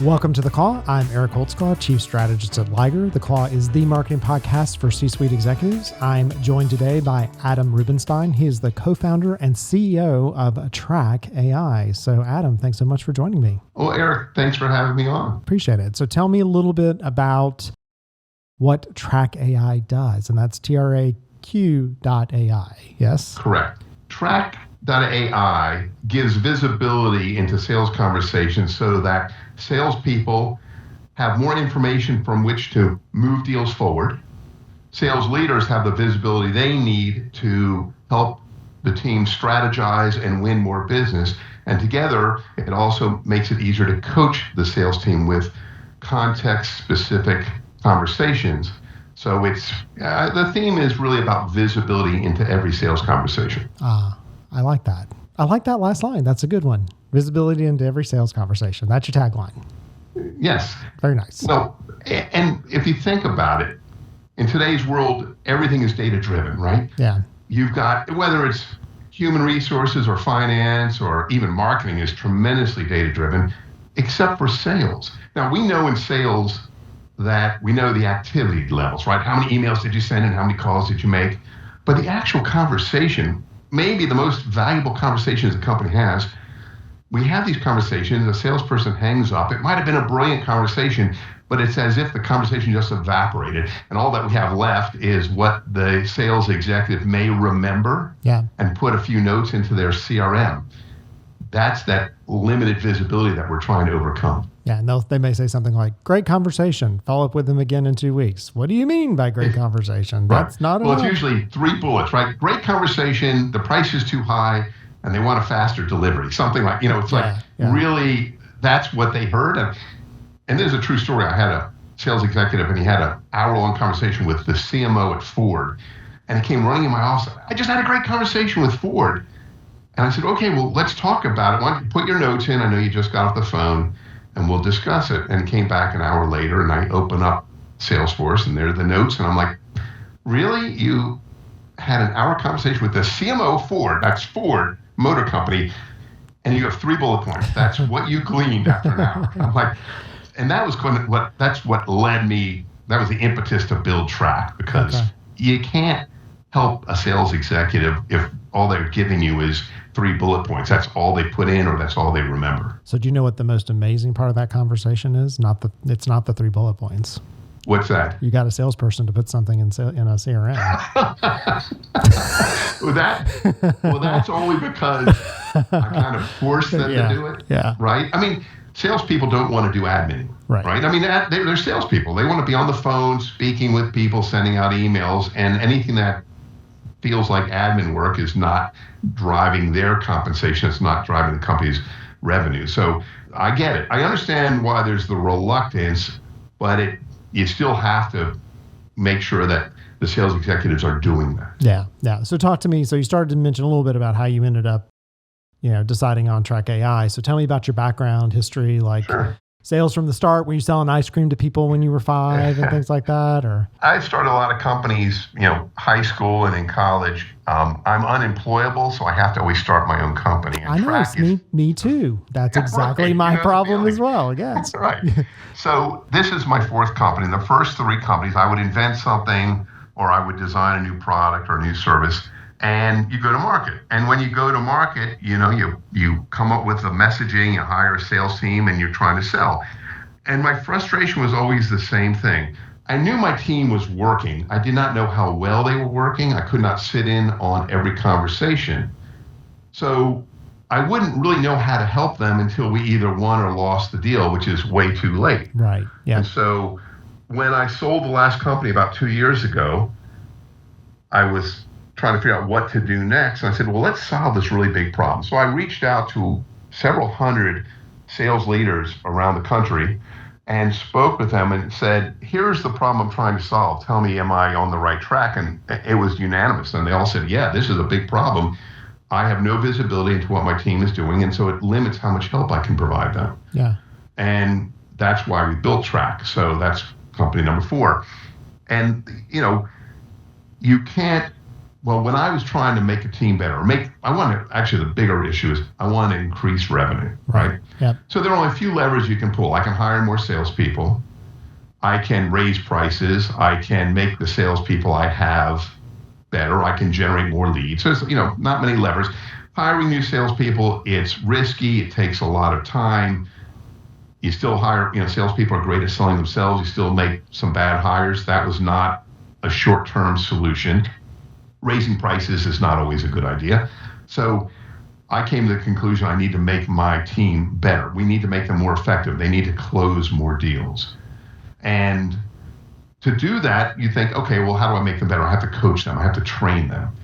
Welcome to The Claw. I'm Eric Holtzclaw, Chief Strategist at Liger. The Claw is the marketing podcast for C-suite executives. I'm joined today by Adam Rubenstein. He is the co-founder and CEO of Traq.ai. So Adam, thanks so much for joining me. Well, Eric, thanks for having me on. Appreciate it. So tell me a little bit about what Traq.ai does, and that's Traq.ai, yes? Correct. Traq.ai gives visibility into sales conversations so that salespeople have more information from which to move deals forward. Sales leaders have the visibility they need to help the team strategize and win more business. And together, it also makes it easier to coach the sales team with context-specific conversations. So it's the theme is really about visibility into every sales conversation. I like that. I like that last line. That's a good one. Visibility into every sales conversation. That's your tagline. Yes. Very nice. No, and if you think about it, in today's world, everything is data-driven, right? Yeah. You've got, whether it's human resources or finance or even marketing is tremendously data-driven, except for sales. Now, we know in sales that we know the activity levels, right? How many emails did you send and how many calls did you make? But the actual conversation, maybe the most valuable conversations a company has, we have these conversations, a salesperson hangs up. It might have been a brilliant conversation, but it's as if the conversation just evaporated. And all that we have left is what the sales executive may remember and put a few notes into their CRM. That's that limited visibility that we're trying to overcome. Yeah, and they may say something like, great conversation, follow up with them again in 2 weeks. What do you mean by great conversation? That's not enough. Well, it's usually 3 bullets, right? Great conversation, the price is too high, and they want a faster delivery. Something like, it's really, that's what they heard. And there's a true story. I had a sales executive, and he had an hour-long conversation with the CMO at Ford. And he came running in my office. I just had a great conversation with Ford. And I said, okay, well, let's talk about it. Why don't you put your notes in? I know you just got off the phone, and we'll discuss it. And he came back an hour later, and I open up Salesforce, and there are the notes. And I'm like, really? You had an hour conversation with the CMO of Ford, that's Ford Motor Company, and you have 3 bullet points. That's what you gleaned after an hour. I'm like, and that was that's what led me, that was the impetus to build Traq, because you can't help a sales executive if all they're giving you is 3 bullet points. That's all they put in, or that's all they remember. So do you know what the most amazing part of that conversation is? It's not the 3 bullet points. What's that? You got a salesperson to put something in a CRM. well, that's only because I kind of forced them to do it. Yeah. Right? I mean, salespeople don't want to do admin. Right? I mean, they're salespeople. They want to be on the phone, speaking with people, sending out emails, and anything that feels like admin work is not driving their compensation. It's not driving the company's revenue. So I get it. I understand why there's the reluctance, but you still have to make sure that the sales executives are doing that. Yeah. So talk to me. So you started to mention a little bit about how you ended up, deciding on Traq.ai. So tell me about your background, history, sales from the start. Were you selling ice cream to people when you were 5 and things like that? Or I started a lot of companies, high school and in college. I'm unemployable, so I have to always start my own company. And I know, me too. That's exactly my problem as well. Yes. Right. So this is my 4th company. In the first 3 companies, I would invent something, or I would design a new product or a new service, and you go to market. And when you go to market, you come up with the messaging, you hire a sales team, and you're trying to sell. And my frustration was always the same thing. I knew my team was working. I did not know how well they were working. I could not sit in on every conversation. So I wouldn't really know how to help them until we either won or lost the deal, which is way too late. Right. Yeah. And so when I sold the last company about 2 years ago, I was trying to figure out what to do next. And I said, well, let's solve this really big problem. So I reached out to several hundred sales leaders around the country and spoke with them and said, here's the problem I'm trying to solve. Tell me, am I on the right track? And it was unanimous. And they all said, yeah, this is a big problem. I have no visibility into what my team is doing. And so it limits how much help I can provide them. Yeah. And that's why we built Traq. So that's company number 4. And, you can't well, when I was trying to make a team better, actually the bigger issue is I want to increase revenue, right? Yep. So there are only a few levers you can pull. I can hire more salespeople. I can raise prices. I can make the salespeople I have better. I can generate more leads. So there's, not many levers. Hiring new salespeople, it's risky. It takes a lot of time. You still hire, salespeople are great at selling themselves. You still make some bad hires. That was not a short-term solution. Raising prices is not always a good idea. So I came to the conclusion I need to make my team better. We need to make them more effective. They need to close more deals. And to do that, you think, okay, well, how do I make them better? I have to coach them. I have to train them.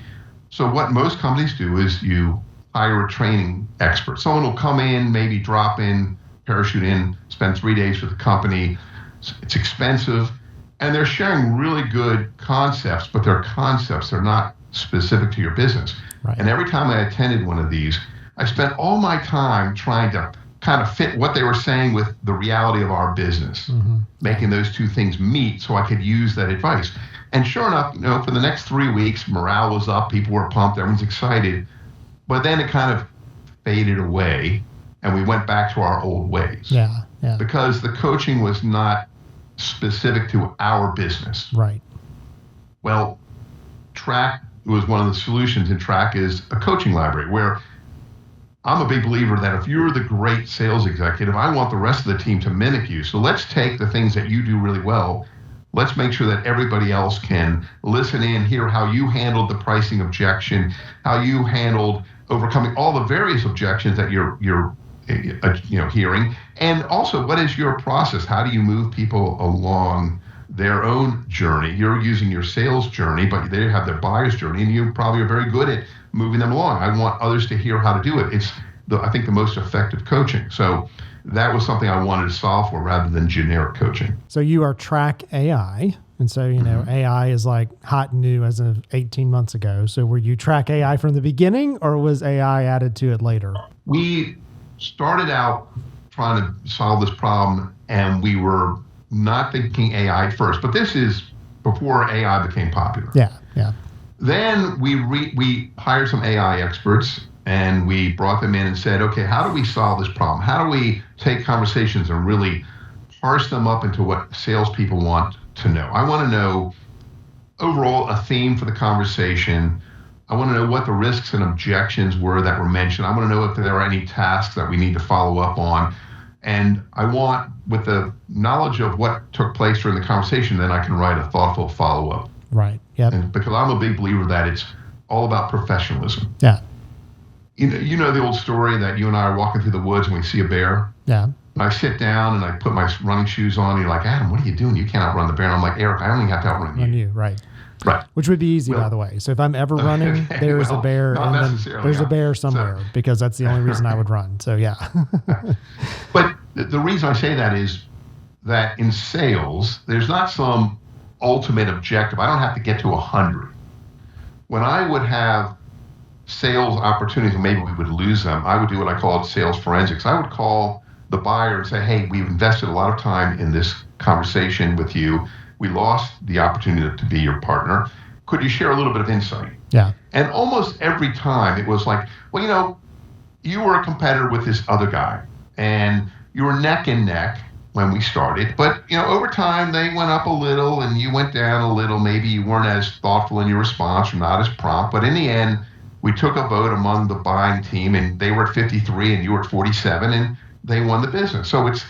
So what most companies do is you hire a training expert. Someone will come in, maybe drop in, parachute in, spend 3 days with the company. It's expensive. And they're sharing really good concepts, but they're concepts. They're not specific to your business. Right. And every time I attended one of these, I spent all my time trying to kind of fit what they were saying with the reality of our business, making those two things meet so I could use that advice. And sure enough, for the next 3 weeks, morale was up, people were pumped, everyone's excited. But then it kind of faded away and we went back to our old ways. Yeah. Because the coaching was not specific to our business. Right. Well, Traq was one of the solutions, and Traq is a coaching library where I'm a big believer that if you're the great sales executive, I want the rest of the team to mimic you. So let's take the things that you do really well. Let's make sure that everybody else can listen in, hear how you handled the pricing objection, how you handled overcoming all the various objections that you're hearing, and also what is your process? How do you move people along their own journey? You're using your sales journey, but they have their buyer's journey, and you probably are very good at moving them along. I want others to hear how to do it. It's, I think, the most effective coaching. So that was something I wanted to solve for rather than generic coaching. So you are Traq.ai. And so, AI is like hot and new as of 18 months ago. So were you Traq.ai from the beginning, or was AI added to it later? We started out trying to solve this problem, and we were not thinking AI first. But this is before AI became popular. Yeah. Then we hired some AI experts, and we brought them in and said, okay, how do we solve this problem? How do we take conversations and really parse them up into what salespeople want to know? I want to know overall a theme for the conversation. I want to know what the risks and objections were that were mentioned. I want to know if there are any tasks that we need to follow up on. And I want, with the knowledge of what took place during the conversation, then I can write a thoughtful follow-up. Right. Yep. And because I'm a big believer that it's all about professionalism. Yeah. You know the old story that you and I are walking through the woods and we see a bear? Yeah. And I sit down and I put my running shoes on, and you're like, Adam, what are you doing? You can't outrun the bear. And I'm like, Eric, I only have to outrun you. Right. Right. Which would be easy, by the way. So if I'm ever running, there's a bear, and then there's a bear somewhere, because that's the only reason I would run. So yeah. But the reason I say that is that in sales, there's not some ultimate objective. I don't have to get to 100. When I would have sales opportunities, and maybe we would lose them, I would do what I call sales forensics. I would call the buyer and say, hey, we've invested a lot of time in this conversation with you. We lost the opportunity to be your partner. Could you share a little bit of insight? Yeah. And almost every time it was like, well, you were a competitor with this other guy, and you were neck and neck when we started. But, over time they went up a little and you went down a little. Maybe you weren't as thoughtful in your response or not as prompt. But in the end, we took a vote among the buying team, and they were at 53 and you were at 47, and they won the business. So it's,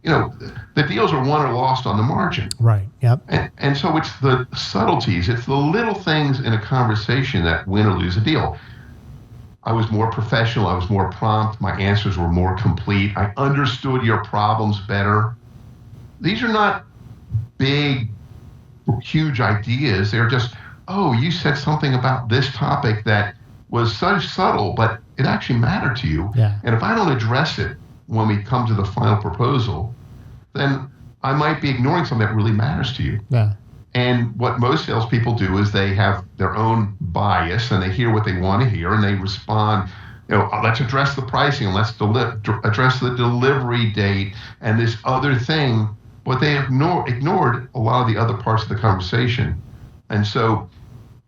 the deals are won or lost on the margin. Right. Yep. And so it's the subtleties, it's the little things in a conversation that win or lose a deal. I was more professional, I was more prompt, my answers were more complete, I understood your problems better. These are not big, huge ideas. They're just, you said something about this topic that was so subtle, but it actually mattered to you. Yeah. And if I don't address it when we come to the final proposal, then I might be ignoring something that really matters to you. Yeah. And what most salespeople do is they have their own bias, and they hear what they want to hear, and they respond, let's address the pricing, let's address the delivery date and this other thing, but they ignored a lot of the other parts of the conversation. And so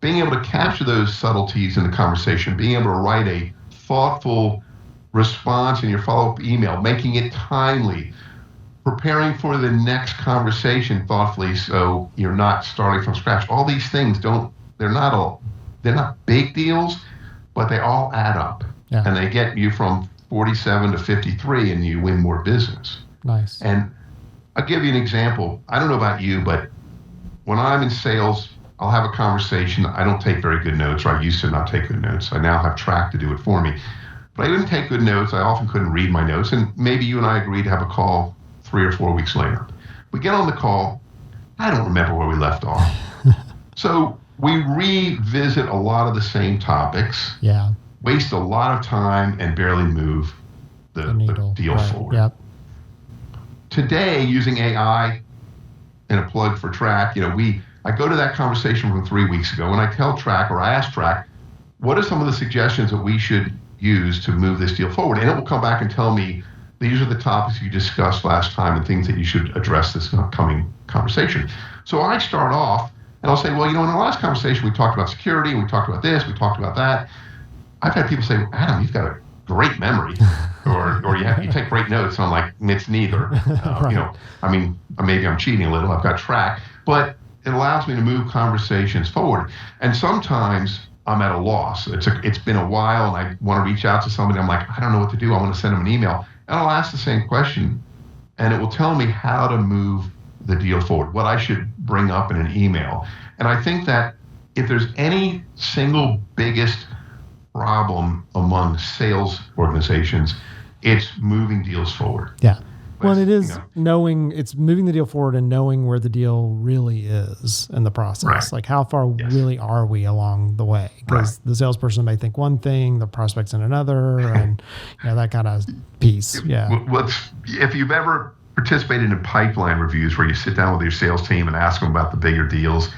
being able to capture those subtleties in the conversation, being able to write a thoughtful response in your follow-up email, making it timely, preparing for the next conversation thoughtfully so you're not starting from scratch. All these things they're not big deals, but they all add up. Yeah. And they get you from 47 to 53 and you win more business. Nice. And I'll give you an example. I don't know about you, but when I'm in sales, I'll have a conversation. I don't take very good notes, or I used to not take good notes. I now have Traq to do it for me. But I didn't take good notes. I often couldn't read my notes. And maybe you and I agreed to have a call 3 or 4 weeks later. We get on the call. I don't remember where we left off. So we revisit a lot of the same topics. Yeah. Waste a lot of time and barely move the deal forward. Yep. Today, using AI and a plug for Traq, I go to that conversation from 3 weeks ago and I tell Traq, or I ask Traq, what are some of the suggestions that we should use to move this deal forward? And it will come back and tell me, these are the topics you discussed last time and things that you should address this upcoming conversation. So I start off and I'll say, well, in the last conversation, we talked about security, we talked about this, we talked about that. I've had people say, Adam, you've got a great memory, or you take great notes. And I'm like, it's neither. Right. Maybe I'm cheating a little. I've got Traq, but it allows me to move conversations forward. And sometimes I'm at a loss. It's been a while, and I want to reach out to somebody. I'm like, I don't know what to do. I want to send them an email, and I'll ask the same question, and it will tell me how to move the deal forward, what I should bring up in an email. And I think that if there's any single biggest problem among sales organizations, it's moving deals forward. Yeah. Well, it is it's moving the deal forward and knowing where the deal really is in the process. Right. Like how far really are we along the way? Because the salesperson may think one thing, the prospect's in another, and that kind of piece. Yeah. If you've ever participated in pipeline reviews where you sit down with your sales team and ask them about the bigger deals,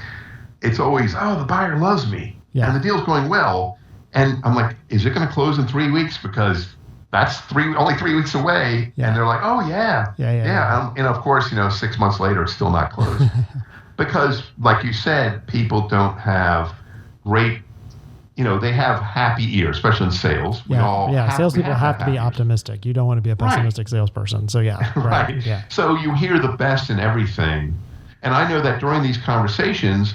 it's always, the buyer loves me. Yeah. And the deal's going well. And I'm like, is it going to close in 3 weeks? Because that's only 3 weeks away. Yeah. And they're like, oh, yeah. And of course, 6 months later, it's still not closed. Because, like you said, people don't have great, they have happy ears, especially in sales. Salespeople have to be optimistic. You don't want to be a pessimistic salesperson. So, yeah. Right. Yeah. So you hear the best in everything. And I know that during these conversations,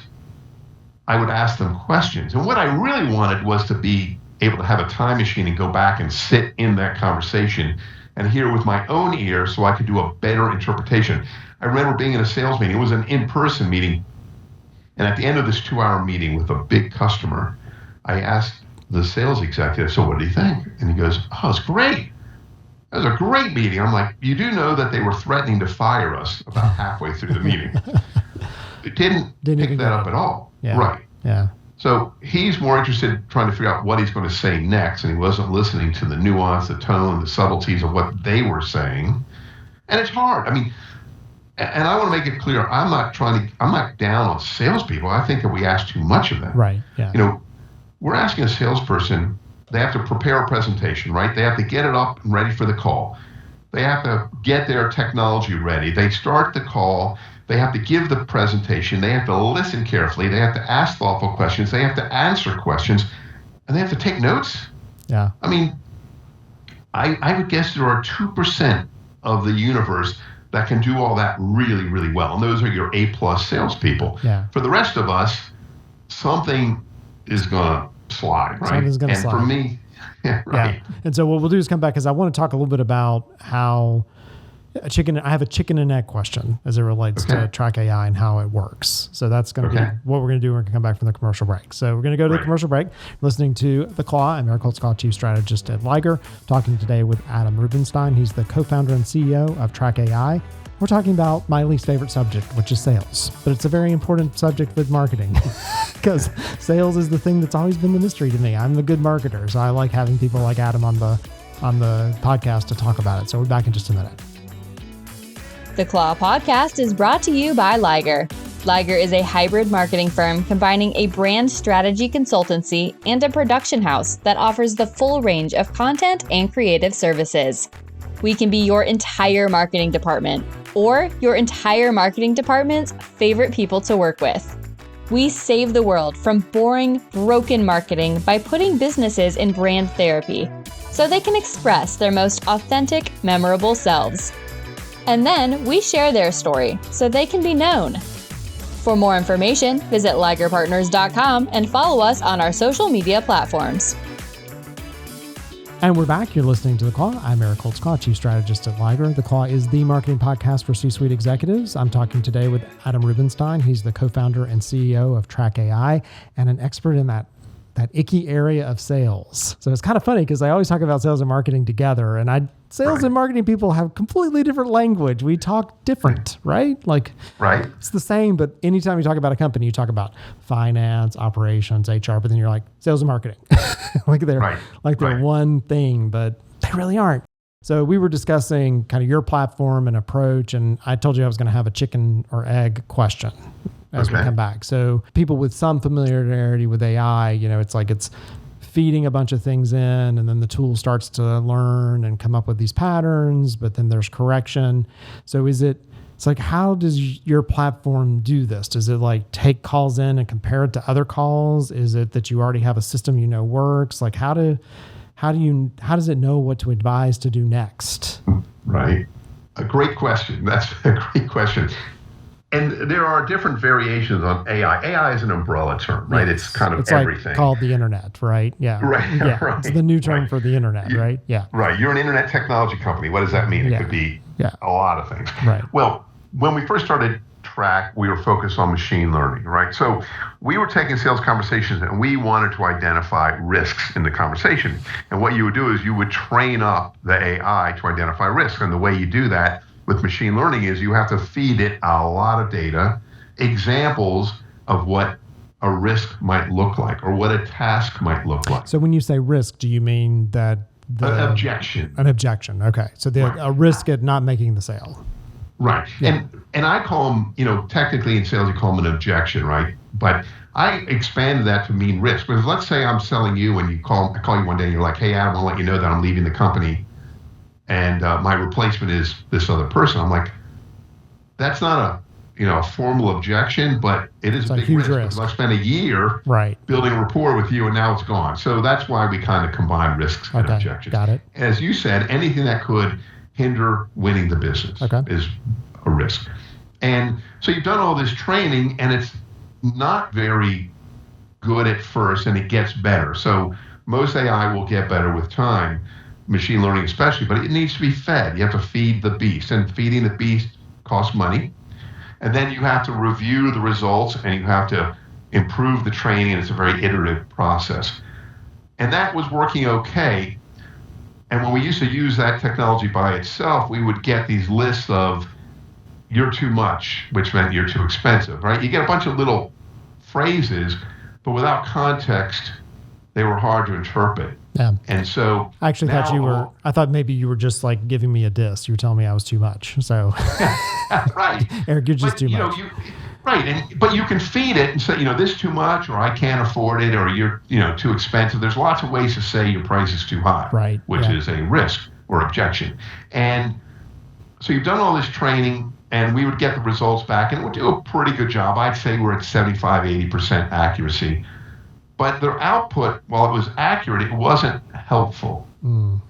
I would ask them questions. And what I really wanted was to be able to have a time machine and go back and sit in that conversation and hear with my own ears so I could do a better interpretation. I remember being in a sales meeting. It was an in-person meeting. And at the end of this 2-hour meeting with a big customer, I asked the sales executive, so what do you think? And he goes, it's great. It was a great meeting. I'm like, you do know that they were threatening to fire us about halfway through the meeting. It didn't pick that up at all. Yeah. Right. Yeah. So he's more interested in trying to figure out what he's going to say next, and he wasn't listening to the nuance, the tone, the subtleties of what they were saying. And it's hard. And I want to make it clear, I'm not down on salespeople. I think that we ask too much of them. Right. Yeah. We're asking a salesperson, they have to prepare a presentation, right? They have to get it up and ready for the call. They have to get their technology ready. They start the call. They have to give the presentation. They have to listen carefully. They have to ask thoughtful questions. They have to answer questions. And they have to take notes. Yeah. I would guess there are 2% of the universe that can do all that really, really well. And those are your A-plus salespeople. Yeah. For the rest of us, something is going to slide, right? Something's going to slide. And for me, right. Yeah. And so what we'll do is come back, because I want to talk a little bit about how I have a chicken and egg question as it relates to Traq.ai and how it works. So that's going to be what we're going to do. We're going to come back from the commercial break. So we're going to go to the commercial break. Listening to The Claw. I'm Eric Holtzclaw, Chief Strategist at Liger. Talking today with Adam Rubenstein. He's the co-founder and CEO of Traq.ai. We're talking about my least favorite subject, which is sales. But it's a very important subject with marketing because sales is the thing that's always been the mystery to me. I'm a good marketer, so I like having people like Adam on the podcast to talk about it. So we're back in just a minute. The Claw podcast is brought to you by Liger. Liger is a hybrid marketing firm combining a brand strategy consultancy and a production house that offers the full range of content and creative services. We can be your entire marketing department or your entire marketing department's favorite people to work with. We save the world from boring, broken marketing by putting businesses in brand therapy so they can express their most authentic, memorable selves. And then we share their story so they can be known. For more information, visit ligerpartners.com and follow us on our social media platforms. And we're back. You're listening to The Claw. I'm Eric Holtzclaw, Chief Strategist at Liger. The Claw is the marketing podcast for C-suite executives. I'm talking today with Adam Rubenstein. He's the co-founder and CEO of Traq.ai and an expert in that icky area of sales. So it's kind of funny because I always talk about sales and marketing together, and sales and marketing people have completely different language. We talk different, right? It's the same, but anytime you talk about a company, you talk about finance, operations, HR, but then you're like sales and marketing. They're one thing, but they really aren't. So we were discussing kind of your platform and approach, and I told you I was going to have a chicken or egg question as we come back. So people with some familiarity with AI, it's feeding a bunch of things in, and then the tool starts to learn and come up with these patterns, but then there's correction. So how does your platform do this? Does it take calls in and compare it to other calls? Is it that you already have a system works? How does it know what to advise to do next? Right. A great question. That's a great question. And there are different variations on AI. AI is an umbrella term, right? It's kind of everything. Called the internet, right? Yeah. Right. Yeah. Right. It's the new term for the internet, right? Yeah. Right. You're an internet technology company. What does that mean? It could be a lot of things. Right. Well, when we first started Traq, we were focused on machine learning, right? So we were taking sales conversations and we wanted to identify risks in the conversation. And what you would do is you would train up the AI to identify risks. And the way you do that with machine learning is you have to feed it a lot of data, examples of what a risk might look like or what a task might look like. So when you say risk, do you mean that an objection? An objection. Okay. So a risk at not making the sale. Right. Yeah. And I call them, technically in sales, you call them an objection, right? But I expanded that to mean risk. Because let's say I'm selling you and I call you one day and you're like, hey, Adam, I want to let you know that I'm leaving the company and my replacement is this other person. I'm like, that's not a formal objection, but it is a big huge risk. I spent a year building a rapport with you and now it's gone. So that's why we kind of combine risks and objections. Got it. As you said, anything that could hinder winning the business is a risk. And so you've done all this training and it's not very good at first and it gets better. So most AI will get better with time, machine learning especially, but it needs to be fed. You have to feed the beast, and feeding the beast costs money. And then you have to review the results and you have to improve the training, and it's a very iterative process. And that was working okay. And when we used to use that technology by itself, we would get these lists of you're too much, which meant you're too expensive, right? You get a bunch of little phrases, but without context, they were hard to interpret. Yeah. And so I actually I thought maybe you were just giving me a diss. You were telling me I was too much. So right. Eric, you're just too much. But you can feed it and say, this too much, or I can't afford it, or you're, too expensive. There's lots of ways to say your price is too high, right? Which is a risk or objection. And so you've done all this training, and we would get the results back, and it would do a pretty good job. I'd say we're at 75, 80% accuracy. But their output, while it was accurate, it wasn't helpful. Mm.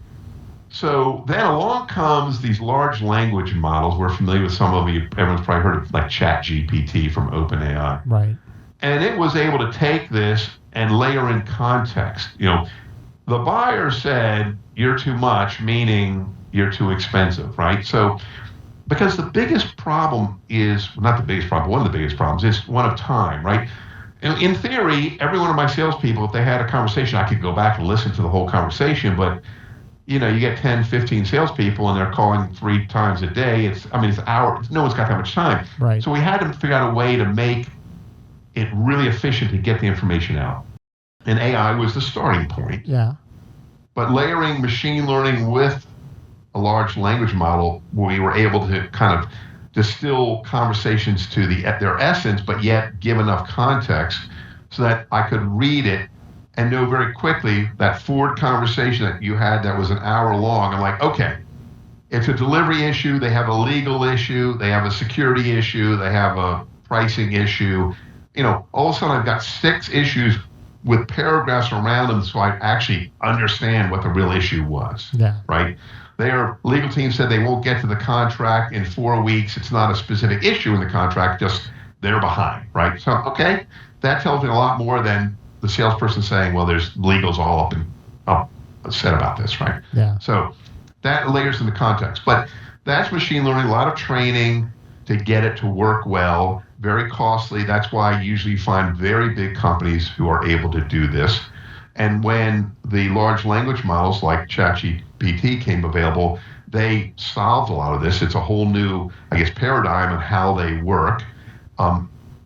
So then along comes these large language models. We're familiar with some of them. Everyone's probably heard of ChatGPT from OpenAI. Right. And it was able to take this and layer in context. The buyer said, you're too much, meaning you're too expensive, right? So because the biggest problem is, not the biggest problem, one of the biggest problems is one of time, right? In theory, every one of my salespeople, if they had a conversation, I could go back and listen to the whole conversation, but you get 10, 15 salespeople and they're calling 3 times a day. It's hours. No one's got that much time. Right. So we had to figure out a way to make it really efficient to get the information out. And AI was the starting point. Yeah. But layering machine learning with a large language model, we were able to kind of distill conversations to their essence, but yet give enough context so that I could read it and know very quickly that forward conversation that you had that was an hour long. I'm like, okay, it's a delivery issue, they have a legal issue, they have a security issue, they have a pricing issue. all of a sudden I've got 6 issues with paragraphs around them so I actually understand what the real issue was. Yeah. Right? Their legal team said they won't get to the contract in 4 weeks. It's not a specific issue in the contract, just they're behind, right? So, okay, that tells me a lot more than the salesperson saying, well, there's legals all upset about this, right? Yeah. So that layers in the context. But that's machine learning, a lot of training to get it to work well, very costly. That's why you usually find very big companies who are able to do this. And when the large language models like ChatGPT came available, they solved a lot of this. It's a whole new, paradigm of how they work.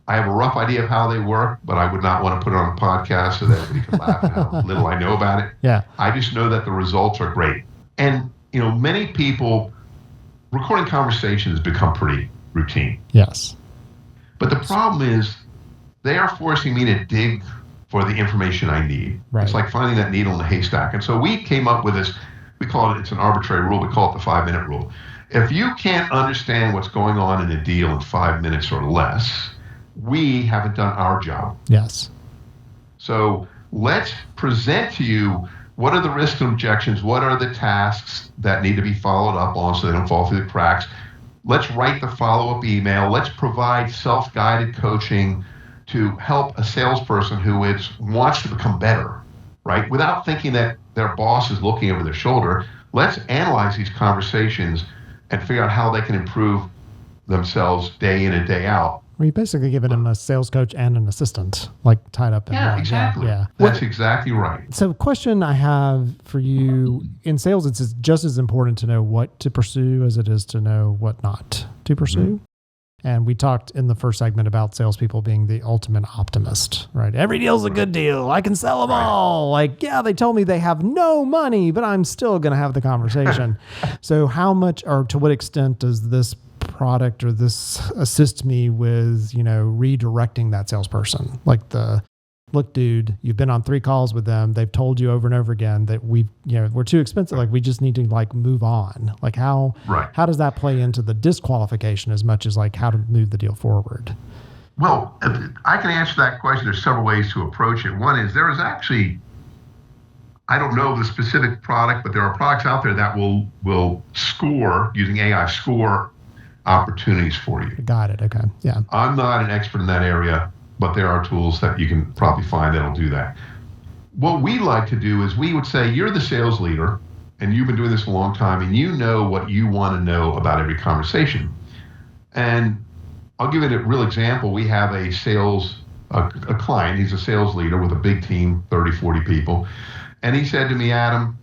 I have a rough idea of how they work, but I would not want to put it on a podcast so that everybody can laugh at how little I know about it. Yeah. I just know that the results are great. And, many people, recording conversations has become pretty routine. Yes. But the problem is they are forcing me to dig for the information I need. Right. It's like finding that needle in a haystack. And so we came up with this, it's an arbitrary rule, we call it the 5-minute rule. If you can't understand what's going on in a deal in 5 minutes or less, we haven't done our job. Yes. So let's present to you what are the risks and objections, what are the tasks that need to be followed up on so they don't fall through the cracks. Let's write the follow-up email. Let's provide self-guided coaching to help a salesperson who wants to become better, right? Without thinking that their boss is looking over their shoulder. Let's analyze these conversations and figure out how they can improve themselves day in and day out. Well, you basically given them a sales coach and an assistant, like tied up in one. Yeah, exactly. Yeah. That's exactly right. So question I have for you, in sales, it's just as important to know what to pursue as it is to know what not to pursue. Mm-hmm. And we talked in the first segment about salespeople being the ultimate optimist, right? Every deal's a good deal. I can sell them all. Like, yeah, they told me they have no money, but I'm still going to have the conversation. So how much or to what extent does this product or this assist me with, redirecting that salesperson? Like look, dude, you've been on 3 calls with them. They've told you over and over again that we're too expensive. Like we just need to move on. Like how does that play into the disqualification as much as how to move the deal forward? Well, I can answer that question. There's several ways to approach it. One is there is actually, I don't know the specific product, but there are products out there that will score using AI, score opportunities for you. Got it. Okay. Yeah. I'm not an expert in that area, but there are tools that you can probably find that'll do that. What we like to do is we would say, you're the sales leader and you've been doing this a long time and you know what you want to know about every conversation. And I'll give it a real example. We have a client, he's a sales leader with a big team, 30, 40 people. And he said to me, Adam,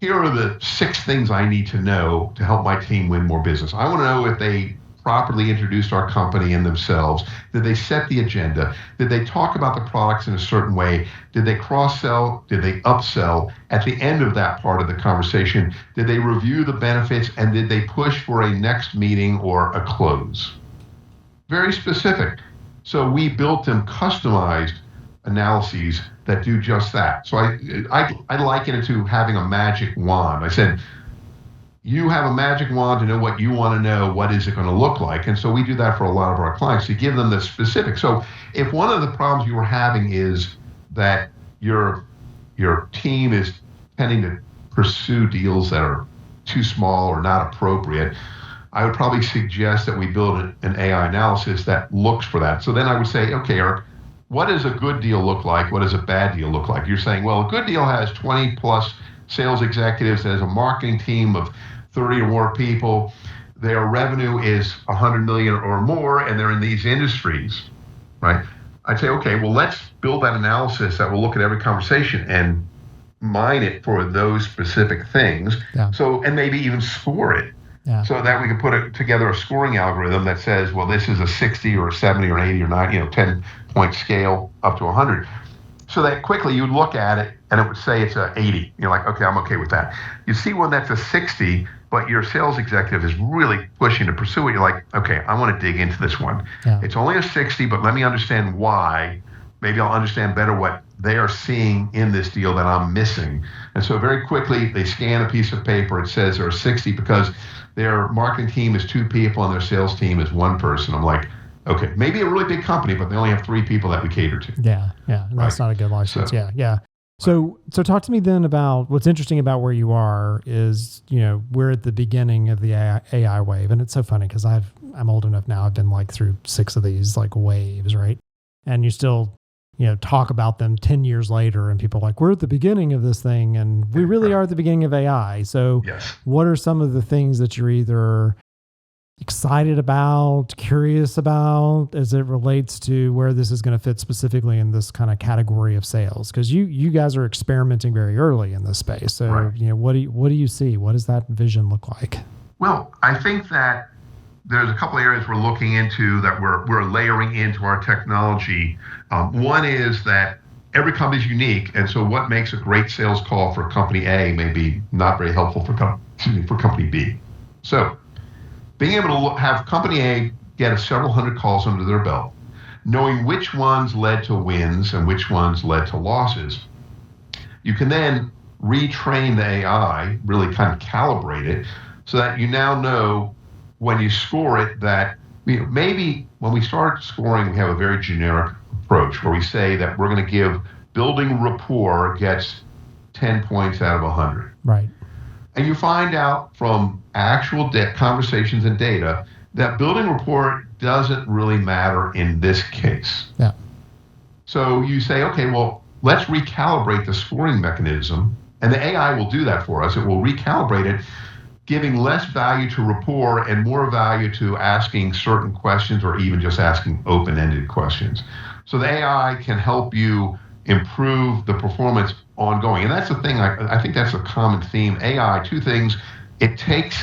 here are the 6 things I need to know to help my team win more business. I want to know if they properly introduced our company and themselves. Did they set the agenda? Did they talk about the products in a certain way? Did they cross-sell? Did they upsell? At the end of that part of the conversation, did they review the benefits and did they push for a next meeting or a close? Very specific. So we built them customized analyses that do just that. So I liken it to having a magic wand. I said, you have a magic wand to know what you want to know, what is it going to look like? And so we do that for a lot of our clients to give them the specifics. So if one of the problems you were having is that your team is tending to pursue deals that are too small or not appropriate, I would probably suggest that we build an AI analysis that looks for that. So then I would say, okay, Eric, what does a good deal look like? What does a bad deal look like? You're saying, well, a good deal has 20 plus sales executives, has a marketing team of 30 or more people. Their revenue is 100 million or more, and they're in these industries, right? I'd say, okay, well, let's build that analysis that will look at every conversation and mine it for those specific things. Yeah. So, and maybe even score it. Yeah. So that we can put together a scoring algorithm that says, well, this is a 60 or a 70 or 80 or 90, 10-point scale up to 100. So that quickly you'd look at it and it would say it's a 80. You're like, okay, I'm okay with that. You see one that's a 60, but your sales executive is really pushing to pursue it. You're like, okay, I want to dig into this one. Yeah. It's only a 60, but let me understand why. Maybe I'll understand better what they are seeing in this deal that I'm missing. And so very quickly they scan a piece of paper. It says there are 60 because their marketing team is 2 people and their sales team is 1 person. I'm like, Okay, maybe a really big company, but they only have 3 people that we cater to. Yeah. And that's not a good license. Yeah. So talk to me then about what's interesting about where you are is, we're at the beginning of the AI wave. And it's so funny because I'm old enough now. I've been like through 6 of these like waves, right? And you still, talk about them 10 years later and people are like, we're at the beginning of this thing and we really are at the beginning of AI. So what are some of the things that you're either excited about, curious about as it relates to where this is going to fit specifically in this kind of category of sales? Because you guys are experimenting very early in this space. So, what do you see? What does that vision look like? Well, I think that there's a couple of areas we're looking into that we're layering into our technology. One is that every company is unique, and so what makes a great sales call for company A may be not very helpful for company B. So being able to have company A get several hundred calls under their belt, knowing which ones led to wins and which ones led to losses, you can then retrain the AI, really kind of calibrate it, so that you now know when you score it that maybe when we start scoring, we have a very generic approach where we say that we're going to give building rapport gets 10 points out of 100. Right. And you find out from actual conversations and data that building rapport doesn't really matter in this case. Yeah. So you say, okay, well, let's recalibrate the scoring mechanism, and the AI will do that for us. It will recalibrate it, giving less value to rapport and more value to asking certain questions or even just asking open-ended questions. So the AI can help you improve the performance ongoing. And that's the thing, I think that's a common theme. AI, 2 things, it takes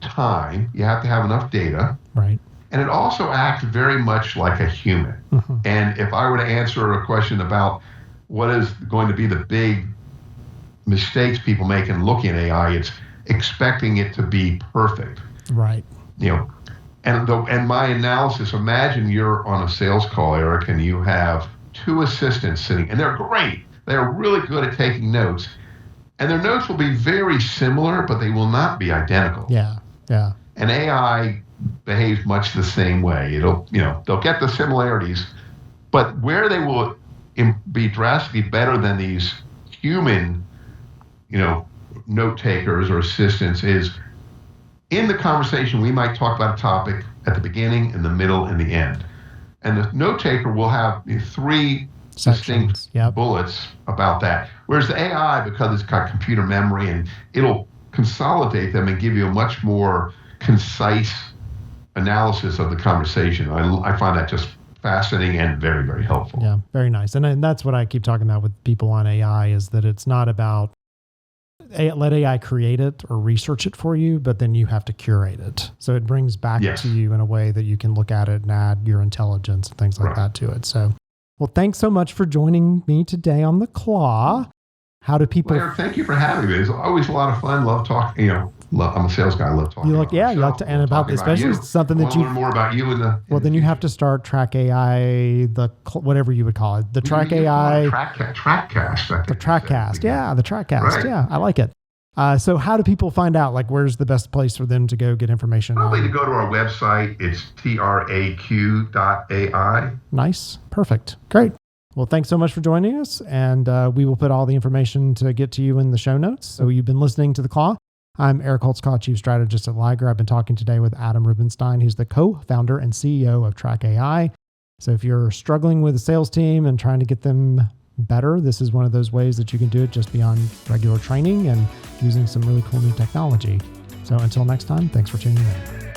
time. You have to have enough data. Right. And it also acts very much like a human. Mm-hmm. And if I were to answer a question about what is going to be the big mistakes people make in looking at AI, it's expecting it to be perfect. Right. And my analysis, imagine you're on a sales call, Eric, and you have 2 assistants sitting, and they're great. They're really good at taking notes. And their notes will be very similar, but they will not be identical. Yeah. And AI behaves much the same way. They'll get the similarities, but where they will be drastically better than these human, note takers or assistants is in the conversation. We might talk about a topic at the beginning, in the middle, and the end. And the note taker will have 3 distinct bullets about that. Whereas the AI, because it's got computer memory, and it'll consolidate them and give you a much more concise analysis of the conversation. I find that just fascinating and very, very helpful. Yeah, very nice. And that's what I keep talking about with people on AI is that it's not about let AI create it or research it for you, but then you have to curate it. So it brings back to you in a way that you can look at it and add your intelligence and things like that to it. So, well, thanks so much for joining me today on The Claw. How do people... Well, Eric, thank you for having me. It's always a lot of fun. Love talking, I'm a sales guy. I love talking about myself. You like to, and about especially something that you... learn more about you in the... Well, then you have to start Traq.ai, whatever you would call it. The Traq.ai... Traqcast. The Traqcast. Yeah, the Traqcast. Right. Yeah, I like it. So how do people find out? Like, where's the best place for them to go get information? Probably to go to our website. It's traq.ai. Nice. Perfect. Great. Well, thanks so much for joining us. And we will put all the information to get to you in the show notes. So you've been listening to The Claw. I'm Eric Holtzclaw, Chief Strategist at Liger. I've been talking today with Adam Rubenstein. He's the co-founder and CEO of Traq.ai. So if you're struggling with a sales team and trying to get them better, this is one of those ways that you can do it just beyond regular training and using some really cool new technology. So until next time, thanks for tuning in.